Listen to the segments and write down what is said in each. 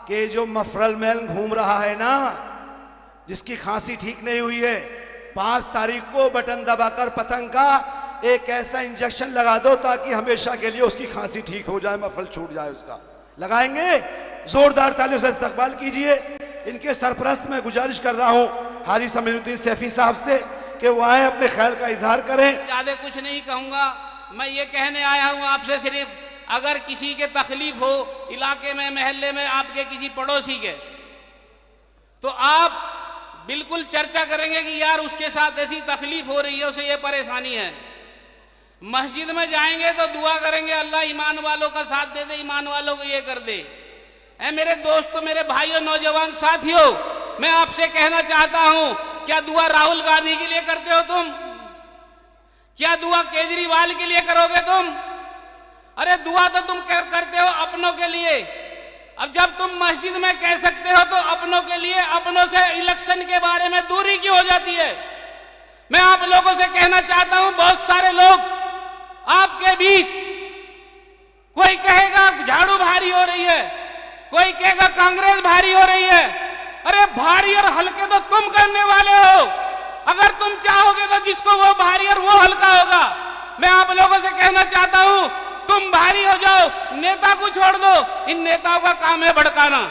कि जो मफरल मैल घूम रहा है ना, जिसकी खांसी ठीक नहीं हुई है, 5 तारीख को बटन दबाकर पतंग का एक ऐसा इंजेक्शन लगा दो ताकि हमेशा के लिए उसकी खांसी ठीक हो जाए, मफरल छूट जाए उसका। लगाएंगे? जोरदार तालियों से इस्तकबाल कीजिए। इनके सरपरस्त मैं गुजारिश कर रहा हूं हाजी समीरुद्दीन सैफी साहब से कि वो आए, अपने ख्याल का इजहार करें। ज्यादा कुछ नहीं कहूंगा, मैं ये कहने आया हूं आपसे सिर्फ, अगर किसी के तकलीफ हो इलाके में, महल्ले में, आपके किसी पड़ोसी के, तो आप बिल्कुल चर्चा करेंगे कि यार उसके साथ ऐसी तकलीफ हो रही है, उसे ये परेशानी है। मस्जिद में जाएंगे तो दुआ करेंगे अल्लाह ईमान वालों का साथ दे दे, ईमान वालों को ये कर दे। ऐ मेरे दोस्तों, मेरे भाइयों, नौजवान साथियों, मैं आपसे कहना चाहता हूं, क्या दुआ राहुल गांधी के लिए करते हो तुम? क्या दुआ केजरीवाल के लिए करोगे तुम? अरे दुआ तो तुम करते हो अपनों के लिए। अब जब तुम मस्जिद में कह सकते हो तो अपनों के लिए, अपनों से इलेक्शन के बारे में दूरी क्यों हो जाती है? मैं आप लोगों से कहना चाहता हूं, बहुत सारे लोग आपके बीच, कोई कहेगा झाड़ू भारी हो रही है, कोई कहेगा कांग्रेस भारी हो रही है। अरे भारी और हल्के तो तुम करने वाले हो। अगर तुम चाहोगे तो जिसको वो भारी और वो हल्का होगा। मैं आप लोगों से कहना चाहता हूं, तुम भारी हो जाओ, नेता को छोड़ दो। इन नेताओं का काम है भड़काना।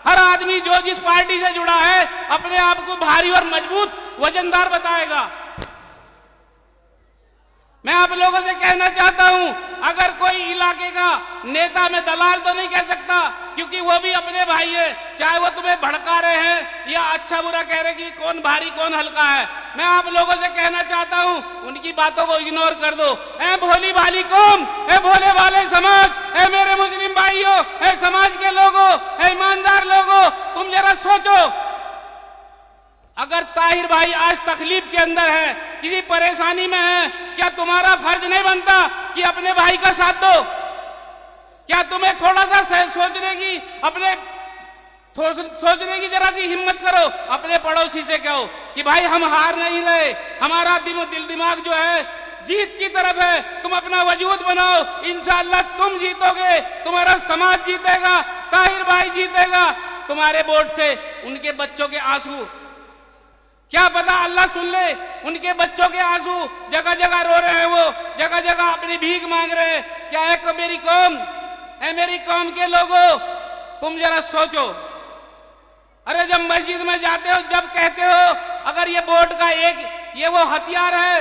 हर आदमी जो जिस पार्टी से जुड़ा है अपने आप को भारी और मजबूत, वजनदार बताएगा। मैं आप लोगों से कहना चाहता हूं, अगर कोई इलाके का नेता, मैं दलाल तो नहीं कह सकता क्योंकि वो भी अपने भाई है, चाहे वो तुम्हें भड़का रहे हैं या अच्छा बुरा कह रहे कि कौन भारी कौन हल्का है, मैं आप लोगों से कहना चाहता हूं, उनकी बातों को इग्नोर कर दो। ऐ भोली भाली कौम, ऐ भोले वाले समाज, ऐ मेरे मुस्लिम भाइयों, ऐ समाज के लोगों, ऐ ईमानदार लोगों, तुम जरा सोचो, अगर ताहिर भाई आज तकलीफ के अंदर है, किसी परेशानी में है, क्या तुम्हारा फर्ज नहीं बनता कि अपने भाई का साथ दो? क्या तुम्हें थोड़ा सा सोचने की जरा सी हिम्मत करो? अपने पड़ोसी से कहो कि भाई हम हार नहीं रहे, हमारा दिल दिमाग जो है जीत की तरफ है, तुम अपना वजूद बनाओ, इंशाअल्लाह तुम जीतोगे, तुम्हारा समाज जीतेगा, ताहिर भाई जीतेगा तुम्हारे वोट से। उनके बच्चों के आंसू, क्या पता अल्लाह सुन ले, उनके बच्चों के आंसू, जगह जगह रो रहे हैं, वो जगह जगह अपनी भीख मांग रहे हैं। क्या है मेरी कौम, ऐ मेरी कौम के लोगों, तुम जरा सोचो। अरे जब मस्जिद में जाते हो, जब कहते हो अगर ये वोट का ये वो हथियार है,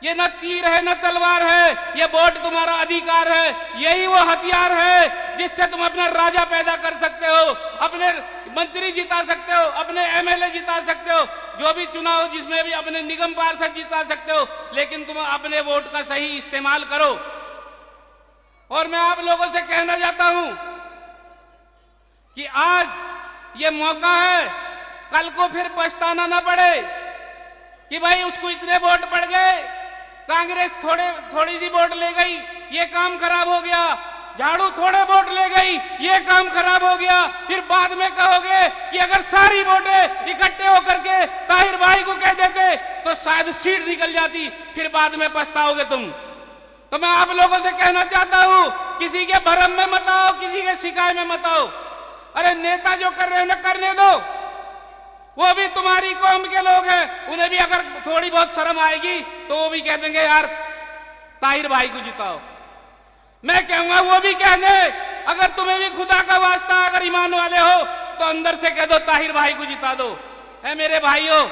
ये न तीर है न तलवार है, ये वोट तुम्हारा अधिकार है, यही वो हथियार है जिससे तुम अपना राजा पैदा कर सकते हो, अपने मंत्री जिता सकते हो, अपने एमएलए जिता सकते हो, जो भी चुनाव जिसमें भी अपने निगम पार्षद जिता सकते हो, लेकिन तुम अपने वोट का सही इस्तेमाल करो। और मैं आप लोगों से कहना चाहता हूं कि आज ये मौका है, कल को फिर पछताना ना पड़े कि भाई उसको इतने वोट पड़ गए, कांग्रेस थोड़ी सी वोट ले गई, ये काम खराब हो गया, झाड़ू थोड़े वोट ले गई, ये काम खराब हो गया। फिर बाद में कहोगे कि अगर सारी वोटें इकट्ठे होकर के ताहिर भाई को कह देते तो शायद सीट निकल जाती, फिर बाद में पछताओगे तुम। तो मैं आप लोगों से कहना चाहता हूं, किसी के भरम में मत आओ, किसी के शिकायत में मत आओ। अरे नेता जो कर रहे हैं उन्हें करने दो, वो भी तुम्हारी कौम के लोग हैं, उन्हें भी अगर थोड़ी बहुत शर्म आएगी तो वो भी कह देंगे यार ताहिर भाई को जिताओ। मैं कहूंगा वो भी कह दे, अगर तुम्हें भी खुदा का वास्ता, अगर ईमान वाले हो तो अंदर से कह दो ताहिर भाई को जिता दो। है मेरे भाइयों,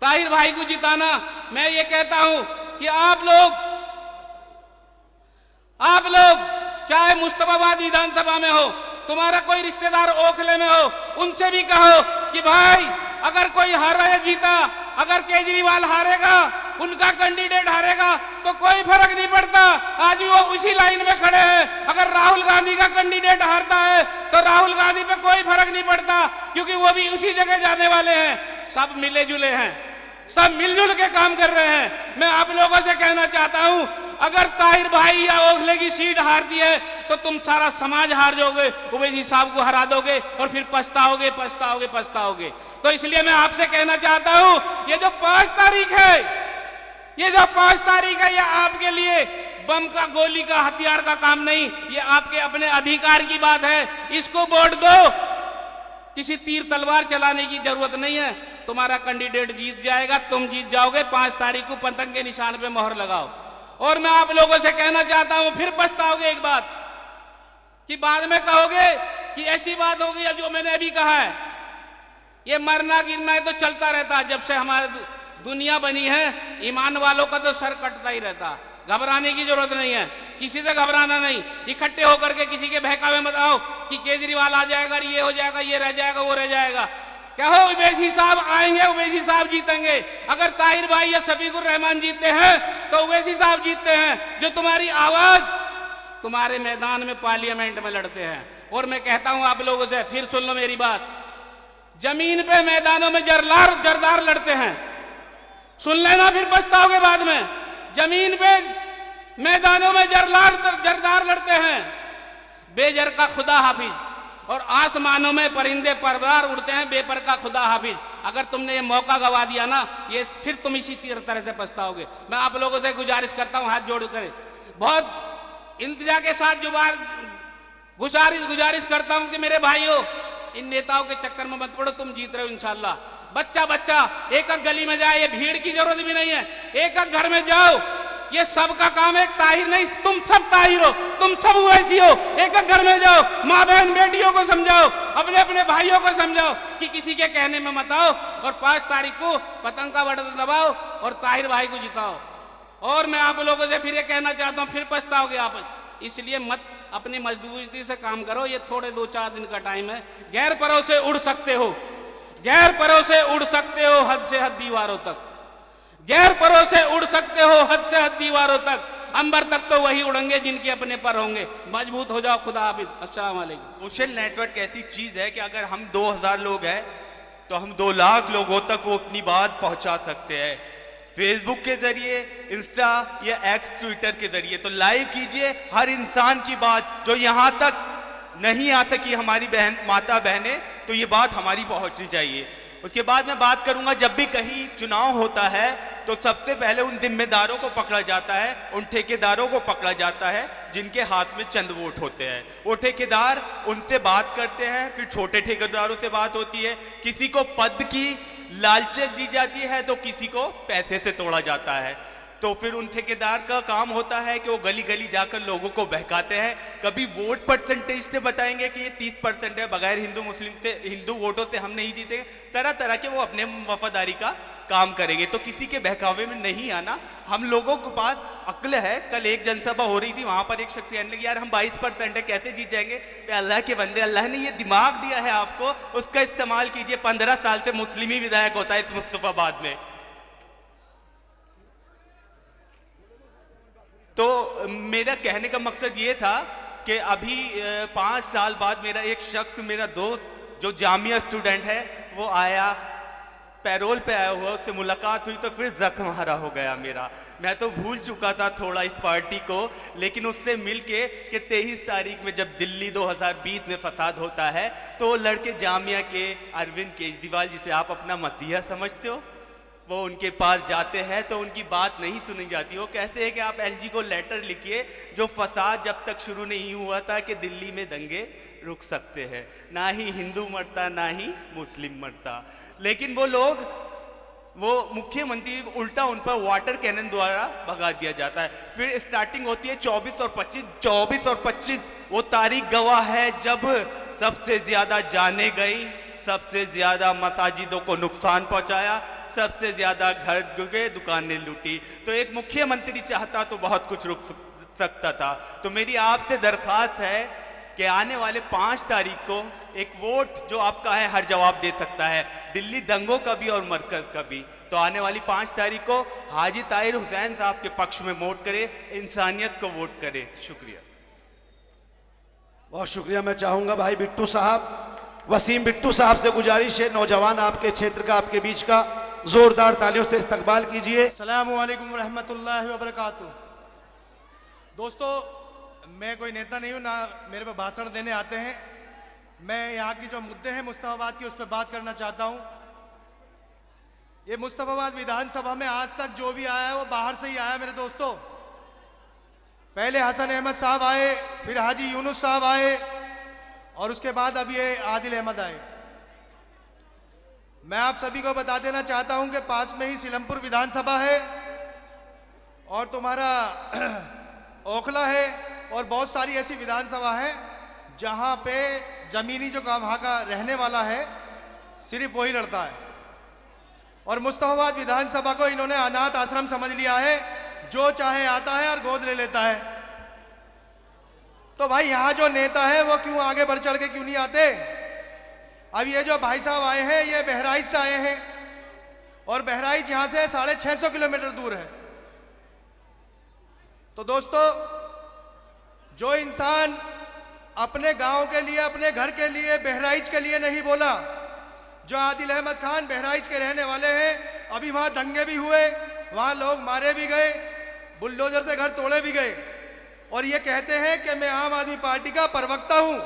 ताहिर भाई को जिताना, मैं ये कहता हूं कि आप लोग चाहे मुस्तफाबाद विधानसभा में हो, तुम्हारा कोई रिश्तेदार ओखले में हो, उनसे भी कहो कि भाई अगर कोई हारा या जीता, अगर केजरीवाल हारेगा, उनका कैंडिडेट हारेगा तो कोई फर्क नहीं पड़ता, आज भी वो उसी लाइन में खड़े हैं। अगर राहुल गांधी का कैंडिडेट हारता है तो राहुल गांधी पे कोई फर्क नहीं पड़ता, क्योंकि वो भी उसी जगह जाने वाले हैं। सब मिले जुले हैं, सब मिलजुल के काम कर रहे हैं। मैं आप लोगों से कहना चाहता हूं, अगर ताहिर भाई या ओखले की सीट हारती है तो तुम सारा समाज हार जाओगे, ओवैसी साहब को हरा दोगे और फिर पछताओगे। तो इसलिए मैं आपसे कहना चाहता हूं, ये जो 5 तारीख है, ये आपके लिए बम का, गोली का, हथियार का काम नहीं, ये आपके अपने अधिकार की बात है। इसको वोट दो, किसी तीर तलवार चलाने की जरूरत नहीं है। तुम्हारा कैंडिडेट जीत जाएगा, तुम जीत जाओगे। 5 तारीख को पतंग के निशान पे मोहर लगाओ। और मैं आप लोगों से कहना चाहता हूं, फिर पछताओगे एक बात कि बाद में कहोगे कि ऐसी बात हो गई, अब जो मैंने अभी कहा है, ये मरना गिरना है तो चलता रहता है। जब से हमारे दुनिया बनी है, ईमान वालों का तो सर कटता ही रहता। घबराने की जरूरत नहीं है, किसी से घबराना नहीं। इकट्ठे होकर के किसी के बहकावे मत आओ कि केजरीवाल आ जाएगा, ये हो जाएगा, ये रह जाएगा, वो रह जाएगा। कहो उवैसी साहब आएंगे, उवैसी साहब जीतेंगे। अगर ताहिर भाई या शफीकुर रहमान जीतते हैं तो उवैसी साहब जीतते हैं, जो तुम्हारी आवाज तुम्हारे मैदान में पार्लियामेंट में लड़ते हैं। और मैं कहता हूं आप लोगों से, फिर सुन लो मेरी बात, जमीन पे मैदानों में जरदार लड़ते हैं, सुन लेना, फिर पछताओगे बाद में। जमीन पे मैदानों में जरदार लड़ते हैं, बेजर का खुदा हाफिज, और आसमानों में परिंदे परवार उड़ते हैं, बेपर का खुदा हाफिज। अगर तुमने ये मौका गवा दिया ना, ये फिर तुम इसी तरह से पछताओगे। मैं आप लोगों से गुजारिश करता हूं, हाथ जोड़ कर बहुत इंतजा के साथ गुजारिश करता हूं कि मेरे भाइयों, इन नेताओं के चक्कर में मत पड़ो, तुम जीत रहे हो इंशाल्लाह। बच्चा एक गली में जाए, ये भीड़ की जरूरत भी नहीं है, एक घर में जाओ, ये सबका काम है। ताहिर नहीं, तुम सब ताहिर हो, तुम सब वैसी हो। एक घर में जाओ, माँ बहन बेटियों को समझाओ, अपने अपने भाइयों को समझाओ कि किसी के कहने में मत आओ, और 5 तारीख को पतंग का बटन दबाओ और ताहिर भाई को जिताओ। और मैं आप लोगों से फिर ये कहना चाहता हूं, फिर पछताओगे आप, इसलिए मत अपनी मजबूती से काम करो। ये थोड़े 2-4 दिन का टाइम है। गैर परों से उड़ सकते हो, गैर परों से उड़ सकते हो हद से हद दीवारों तक, गैर परों से उड़ सकते हो हद से हद दीवारों तक। अंबर तक तो वही उड़ेंगे जिनके अपने पर होंगे। मजबूत हो जाओ। खुदा हाफिज। अस्सलाम वालेकुम। सोशल नेटवर्क ऐसी चीज है कि अगर हम 2000 लोग हैं तो हम 2 लाख लोगों तक वो अपनी बात पहुंचा सकते हैं। फेसबुक के जरिए, इंस्टा या एक्स, ट्विटर के जरिए। तो लाइव कीजिए हर इंसान की बात, जो यहां तक नहीं आ सकी हमारी माता बहनें, तो ये बात हमारी पहुंचनी चाहिए। उसके बाद मैं बात करूंगा, जब भी कहीं चुनाव होता है तो सबसे पहले उन जिम्मेदारों को पकड़ा जाता है, उन ठेकेदारों को पकड़ा जाता है जिनके हाथ में चंद वोट होते हैं। वो ठेकेदार उनसे बात करते हैं, फिर छोटे ठेकेदारों से बात होती है। किसी को पद की लालच दी जाती है तो किसी को पैसे से तोड़ा जाता है। तो फिर उन ठेकेदार का काम होता है कि वो गली गली जाकर लोगों को बहकाते हैं। कभी वोट परसेंटेज से बताएंगे कि ये 30% है, बगैर हिंदू वोटों से हम नहीं जीतेंगे। तरह तरह के वो अपने वफादारी का काम करेंगे। तो किसी के बहकावे में नहीं आना। हम लोगों के पास अक्ल है। कल एक जनसभा हो रही थी, वहां पर एक शख्स कहने लगे, यार हम 22% है, कैसे जीत जाएंगे? अल्लाह के बंदे, अल्लाह ने ये दिमाग दिया है आपको, उसका इस्तेमाल कीजिए। 15 साल से मुस्लिम ही विधायक होता है इस मुस्तफाबाद में। तो मेरा कहने का मकसद ये था कि अभी 5 साल बाद मेरा एक शख्स, मेरा दोस्त जो जामिया स्टूडेंट है, वो आया, पैरोल पे आया हुआ, उससे मुलाकात हुई तो फिर जख्म हरा हो गया मेरा। मैं तो भूल चुका था थोड़ा इस पार्टी को, लेकिन उससे मिलके कि 23 तारीख में जब दिल्ली 2020 में फसाद होता है तो वो लड़के जामिया के अरविंद केजरीवाल, जिसे आप अपना मसीहा समझते हो, वो उनके पास जाते हैं तो उनकी बात नहीं सुनी जाती। वो कहते हैं कि आप एलजी को लेटर लिखिए, जो फसाद जब तक शुरू नहीं हुआ था कि दिल्ली में दंगे रुक सकते हैं, ना ही हिंदू मरता ना ही मुस्लिम मरता। लेकिन वो लोग, वो मुख्यमंत्री उल्टा उन पर वाटर कैनन द्वारा भगा दिया जाता है। फिर स्टार्टिंग होती है 24 और 25। 24 और 25 वो तारीख गवाह है जब सबसे ज्यादा जाने गई, सबसे ज्यादा मसाजिदों को नुकसान पहुंचाया, सबसे ज्यादा घर डूबे, दुकानें लूटी। तो एक मुख्यमंत्री चाहता तो बहुत कुछ रुक सकता था। तो मेरी आपसे दरख्वास्त है कि आने वाले 5 तारीख को एक वोट जो आपका है हर जवाब दे सकता है, दिल्ली दंगों का भी और मरकज का भी। तो आने वाली 5 तारीख को हाजी ताहिर हुसैन साहब के पक्ष में वोट करें, इंसानियत को वोट करें। शुक्रिया। बहुत शुक्रिया। मैं चाहूंगा भाई बिट्टू साहब, वसीम बिट्टू साहब से गुजारिश है, नौजवान आपके क्षेत्र का, आपके बीच का, जोरदार तालियों से इस्तकबाल कीजिए। अस्सलामु अलैकुम रहमतुल्लाहि व बरकातुहू। दोस्तों, मैं कोई नेता नहीं हूँ, ना मेरे पे भाषण देने आते हैं। मैं यहाँ की जो मुद्दे हैं मुस्तफाबाद की, उस पर बात करना चाहता हूँ। ये मुस्तफाबाद विधानसभा में आज तक जो भी आया है वो बाहर से ही आया है मेरे दोस्तों। पहले हसन अहमद साहब आए, फिर हाजी यूनुस साहब आए और उसके बाद अब ये आदिल अहमद आए। मैं आप सभी को बता देना चाहता हूं कि पास में ही सिलमपुर विधानसभा है और तुम्हारा ओखला है और बहुत सारी ऐसी विधानसभा है जहां पे जमीनी जो वहां का रहने वाला है सिर्फ वही लड़ता है। और मुस्तफाबाद विधानसभा को इन्होंने अनाथ आश्रम समझ लिया है, जो चाहे आता है और गोद ले लेता है। तो भाई यहां जो नेता है वो क्यों आगे बढ़ चढ़ के क्यों नहीं आते? अब ये जो भाई साहब आए हैं ये बहराइच से आए हैं और बहराइच यहां से 650 किलोमीटर दूर है। तो दोस्तों, जो इंसान अपने गांव के लिए, अपने घर के लिए, बहराइच के लिए नहीं बोला, जो आदिल अहमद खान बहराइच के रहने वाले हैं, अभी वहां दंगे भी हुए, वहां लोग मारे भी गए, बुलडोजर से घर तोड़े भी गए, और ये कहते हैं कि मैं आम आदमी पार्टी का प्रवक्ता हूं,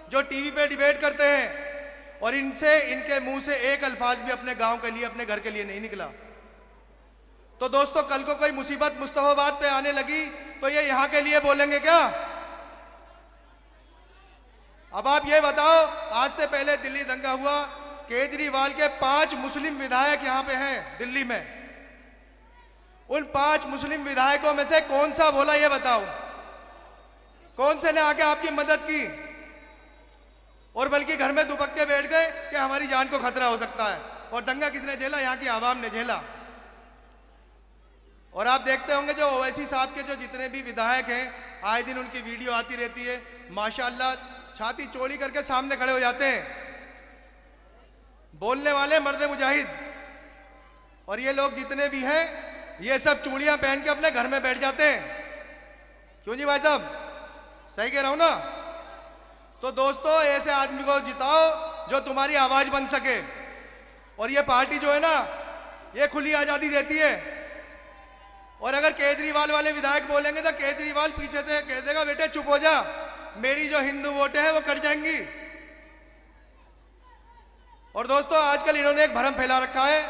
जो टीवी पे डिबेट करते हैं, और इनके मुंह से एक अल्फाज भी अपने गांव के लिए, अपने घर के लिए नहीं निकला। तो दोस्तों, कल को कोई मुसीबत मुस्तफाबाद पे आने लगी तो ये यहां के लिए बोलेंगे क्या? अब आप ये बताओ, आज से पहले दिल्ली दंगा हुआ, केजरीवाल के 5 मुस्लिम विधायक यहां पे हैं दिल्ली में। उन 5 मुस्लिम विधायकों में से कौन सा बोला ये बताओ? कौन से ने आके आपकी मदद की? और बल्कि घर में दुपक्के बैठ गए कि हमारी जान को खतरा हो सकता है। और दंगा किसने झेला? यहाँ की आवाम ने झेला। और आप देखते होंगे जो ओवैसी साहब के जो जितने भी विधायक हैं, आए दिन उनकी वीडियो आती रहती है, माशाल्लाह छाती चौड़ी करके सामने खड़े हो जाते हैं, बोलने वाले मर्द मुजाहिद। और ये लोग जितने भी हैं ये सब चूड़ियां पहन के अपने घर में बैठ जाते हैं। क्यों जी भाई साहब, सही कह रहा हूं ना? तो दोस्तों, ऐसे आदमी को जिताओ जो तुम्हारी आवाज बन सके। और ये पार्टी जो है ना, ये खुली आजादी देती है। और अगर केजरीवाल वाले विधायक बोलेंगे तो केजरीवाल पीछे से कह देगा, बेटे चुप हो जा, मेरी जो हिंदू वोटें हैं वो कट जाएंगी। और दोस्तों, आजकल इन्होंने एक भ्रम फैला रखा है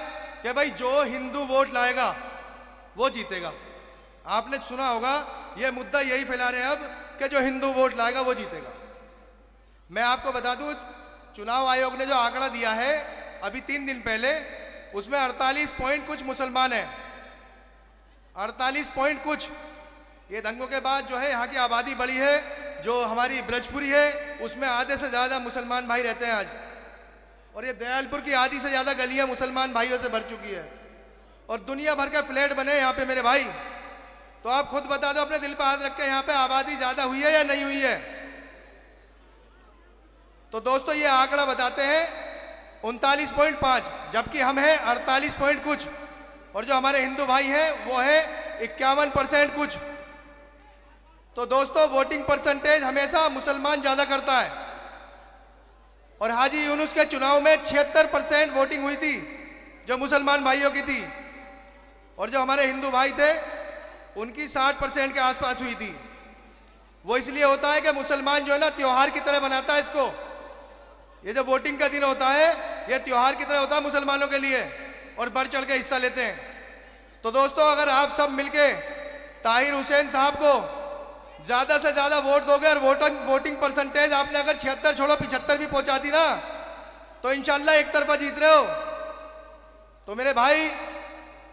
कि भाई जो हिंदू वोट लाएगा वो जीतेगा। आपने सुना होगा, ये मुद्दा यही फैला रहे हैं अब कि जो हिंदू वोट लाएगा वो जीतेगा। मैं आपको बता दूं, चुनाव आयोग ने जो आंकड़ा दिया है अभी 3 दिन पहले, उसमें 48 पॉइंट कुछ मुसलमान हैं, 48 पॉइंट कुछ। ये दंगों के बाद जो है यहाँ की आबादी बढ़ी है, जो हमारी ब्रजपुरी है उसमें आधे से ज्यादा मुसलमान भाई रहते हैं आज। और ये दयालपुर की आधी से ज्यादा गलियां मुसलमान भाइयों से भर चुकी है। और दुनिया भर के फ्लैट बने यहाँ पे मेरे भाई। तो आप खुद बता दो अपने दिल पर हाथ रख के, यहाँ पे आबादी ज्यादा हुई है या नहीं हुई है? तो दोस्तों, ये आंकड़ा बताते हैं 39.5, जबकि हम हैं 48 पॉइंट कुछ। और जो हमारे हिंदू भाई हैं वो है 51% कुछ। तो दोस्तों, वोटिंग परसेंटेज हमेशा मुसलमान ज्यादा करता है। और हाजी यूनुस के चुनाव में 76% वोटिंग हुई थी जो मुसलमान भाइयों की थी, और जो हमारे हिंदू भाई थे उनकी 60% के आसपास हुई थी। वो इसलिए होता है कि मुसलमान जो है ना, त्योहार की तरह बनाता है इसको। ये जो वोटिंग का दिन होता है ये त्योहार की तरह होता है मुसलमानों के लिए, और बढ़ चढ़ के हिस्सा लेते हैं। तो दोस्तों, अगर आप सब मिलके ताहिर हुसैन साहब को ज्यादा से ज्यादा वोट दोगे, और वोटिंग परसेंटेज आपने अगर 76 छोड़ो 75 भी पहुंचा दी ना, तो इंशाल्लाह एक तरफा जीत रहे हो। तो मेरे भाई,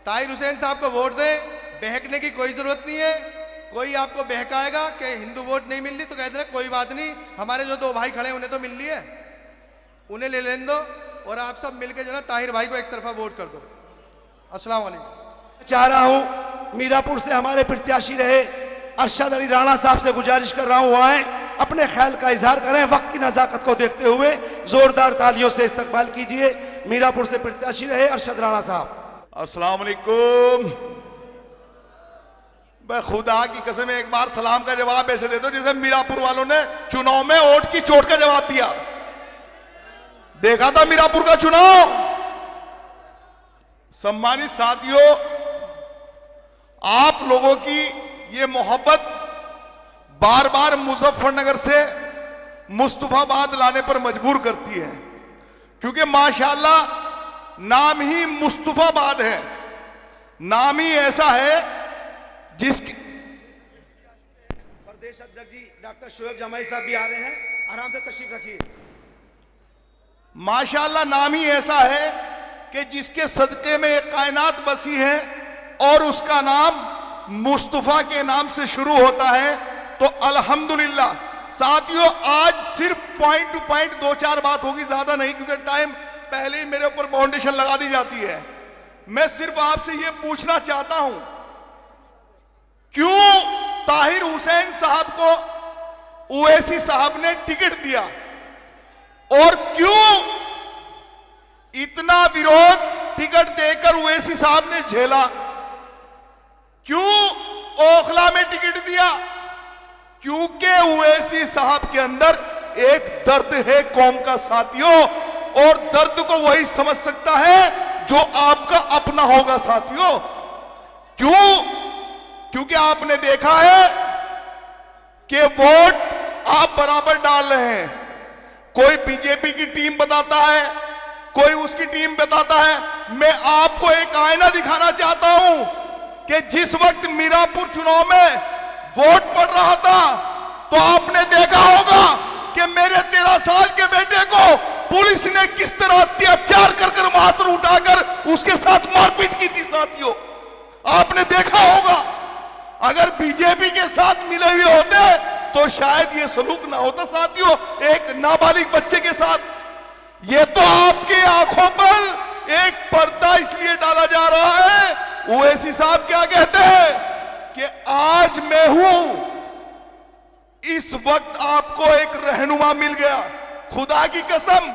ताहिर हुसैन साहब को वोट दें, बहकने की कोई जरूरत नहीं है। कोई आपको बहकाएगा कि हिंदू वोट नहीं मिल रही तो कहते हैं कोई बात नहीं, हमारे जो 2 भाई खड़े हैं उन्हें तो मिल रही है, उन्हें ले लेने दो, और आप सब मिलकर जो ना ताहिर भाई को एक तरफा वोट कर दो। अस्सलाम वालेकुम। चाह रहा हूं मीरापुर से हमारे प्रत्याशी रहे अरशद अली राणा साहब से गुजारिश कर रहा हूं, आए अपने ख्याल का इजहार करें। वक्त की नजाकत को देखते हुए जोरदार तालियों से इस्तकबाल कीजिए। मीरापुर से प्रत्याशी रहे अरशद राणा साहब। अस्सलाम वालेकुम। मैं खुदा की कसम एक बार सलाम का जवाब ऐसे दे दो जैसे मीरापुर वालों ने चुनाव में ओट की चोट का जवाब दिया। देखा था मीरापुर का चुनाव। सम्मानित साथियों, आप लोगों की ये मोहब्बत बार बार मुजफ्फरनगर से मुस्तफाबाद लाने पर मजबूर करती है, क्योंकि माशाल्लाह नाम ही मुस्तफाबाद है। नाम ही ऐसा है जिसकी प्रदेश अध्यक्ष जी डॉक्टर शोएब जमाई साहब भी आ रहे हैं, आराम से तशरीफ रखिए। माशाल्लाह नाम ही ऐसा है कि जिसके सदके में एक कायनात बसी है और उसका नाम मुस्तफा के नाम से शुरू होता है। तो अल्हम्दुलिल्लाह साथियों, आज सिर्फ पॉइंट टू पॉइंट 2-4 बात होगी, ज्यादा नहीं, क्योंकि टाइम पहले ही मेरे ऊपर बाउंडेशन लगा दी जाती है। मैं सिर्फ आपसे यह पूछना चाहता हूं, क्यों ताहिर हुसैन साहब को ओवैसी साहब ने टिकट दिया और क्यों इतना विरोध टिकट देकर ओवैसी साहब ने झेला? क्यों ओखला में टिकट दिया? क्योंकि ओवैसी साहब के अंदर एक दर्द है कौम का साथियों, और दर्द को वही समझ सकता है जो आपका अपना होगा साथियों। क्यों? क्योंकि आपने देखा है कि वोट आप बराबर डाल रहे हैं। कोई बीजेपी की टीम बताता है, कोई उसकी टीम बताता है। मैं आपको एक आईना दिखाना चाहता हूं कि जिस वक्त मीरापुर चुनाव में वोट पड़ रहा था तो आपने देखा होगा कि मेरे 13 साल के बेटे को पुलिस ने किस तरह अत्याचार कर मासर उठाकर उसके साथ मारपीट की थी साथियों, आपने देखा होगा। अगर बीजेपी के साथ मिले हुए होते तो शायद ये सलूक ना होता साथियों एक नाबालिग बच्चे के साथ। ये तो आपकी आंखों पर एक पर्दा इसलिए डाला जा रहा है। ओवैसी साहब क्या कहते हैं कि आज मैं हूं, इस वक्त आपको एक रहनुमा मिल गया। खुदा की कसम